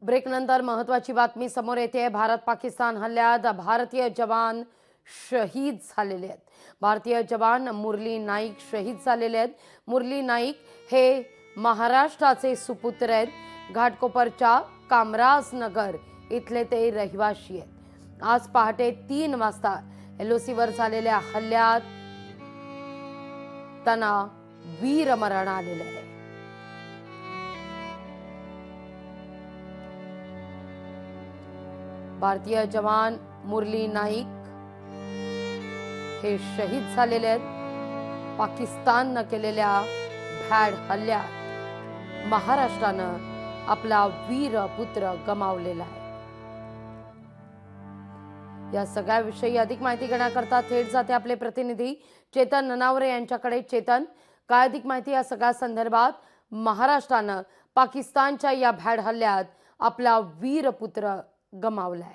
Break नंतर महत्त्वाची बातमी समोर येते। भारत पाकिस्तान हल्ल्यात भारतीय जवान शहीद झालेले आहेत। भारतीय जवान मुरली नाईक शहीद झालेले आहेत। मुरली नाईक हे महाराष्ट्राचे सुपुत्र आहेत। घाटकोपरच्या कामराज नगर इथले ते रहिवासी आहेत। आज पहाटे 3 वाजता एलओसीवर झालेल्या हल्ल्यात त्यांना वीरमरण आलेले आहे। भारतीय जवान मुरली नाईक हे शहीद झालेले आहेत। पाकिस्ताननं केलेल्या भ्याड हल्ल्यात महाराष्ट्रानं आपला वीर पुत्र गमावलेला आहे। या सगळ्याविषयी अधिक माहिती घेण्याकरता थेट जाते आपले प्रतिनिधी चेतन ननावरे यांच्याकडे। चेतन, काय अधिक माहिती या सगळ्या संदर्भात? महाराष्ट्रानं पाकिस्तानच्या या भ्याड हल्ल्यात आपला वीर पुत्र गमावलाय।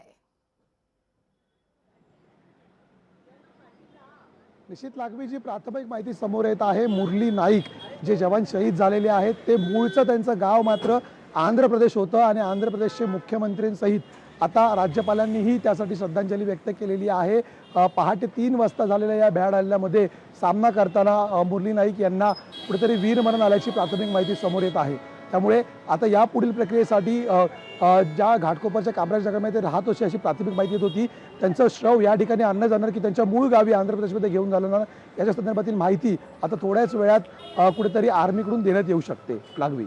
निश्चित लागवी जी प्राथमिक माहिती समोर येत आहे, मुरली नाईक जे जवान शहीद झालेले आहेत ते मूळचं त्यांचं गाव मात्र आंध्र प्रदेश होतं आणि आंध्र प्रदेशचे मुख्यमंत्र्यांसहित आता राज्यपालांनीही त्यासाठी श्रद्धांजली व्यक्त केलेली आहे। पहाटे 3 वाजता झालेल्या या भ्याड हल्ल्यामध्ये सामना करताना मुरली नाईक यांना कुठेतरी वीरमरण आल्याची प्राथमिक माहिती समोर येत आहे। त्यामुळे आता या पुढील प्रक्रियेसाठी ज्या घाटकोपरच्या कामराज नगरमध्ये राहत होते अशी प्राथमिक माहिती येत होती, त्यांचं शव या ठिकाणी आणलं जाणार की त्यांच्या मूळ गावी आंध्र प्रदेशमध्ये घेऊन जाणार, याच्या संदर्भातील माहिती आता थोड्याच वेळात कुठेतरी आर्मीकडून देण्यात येऊ शकते। लागवी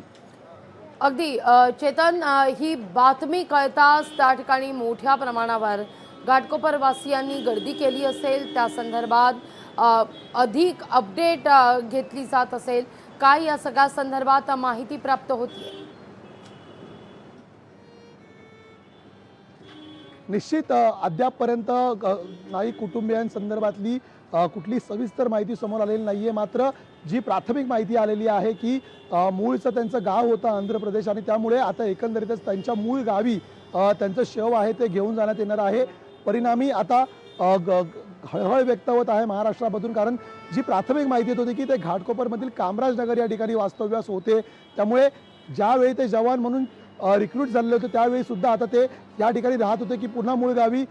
अगदी चेतन, ही बातमी कळताच त्या ठिकाणी मोठ्या प्रमाणावर घाटकोपर वासियांनी गर्दी केली असेल। त्या संदर्भात अधिक अपडेट घेतली जात असेल। काय या सगळ्या संदर्भात माहिती प्राप्त होतीये? निश्चित अद्यापपर्यंत नाईक कुटुंबियांसंदर्भातली कुठली सविस्तर माहिती समोर आलेली नाहीये। मात्र जी प्राथमिक माहिती आलेली आहे की मूळचं त्यांचं गाव होतं आंध्र प्रदेश आणि त्यामुळे आता एकंदरीतच त्यांच्या मूळ गावी त्यांचं शव आहे ते घेऊन जाण्यात येणार आहे। परिणामी आता हळहळ व्यक्त होत आहे महाराष्ट्रामधून, कारण जी प्राथमिक माहिती येत होती की ते घाटकोपरमधील कामराज नगर या ठिकाणी वास्तव्यास होते। त्यामुळे ज्यावेळी ते जवान म्हणून रिक्रूट झालेले होते त्यावेळी सुद्धा आता ते या ठिकाणी राहत होते की पुन्हा मूळ गावी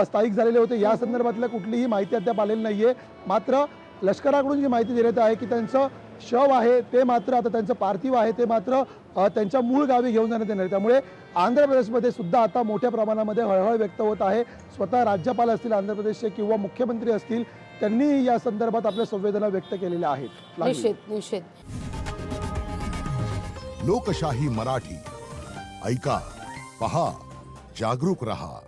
स्थायिक झालेले होते, या संदर्भातल्या कुठलीही माहिती अद्याप आलेली नाहीये। मात्र लष्कराकडून जी माहिती देण्यात आहे की त्यांचं शव आहे ते मात्र आता त्यांचं पार्थिव आहे ते मात्र त्यांच्या मूळ गावी घेऊन जाण्यात येणार। त्यामुळे आंध्र प्रदेशमध्ये सुद्धा आता मोठ्या प्रमाणामध्ये हळहळ व्यक्त होत आहे। स्वतः राज्यपाल असतील आंध्र प्रदेशचे किंवा मुख्यमंत्री असतील, त्यांनी या संदर्भात आपल्या संवेदना व्यक्त केलेल्या आहेत। निश्चित लोकशाही मराठी ऐका, पहा, जागरूक रहा।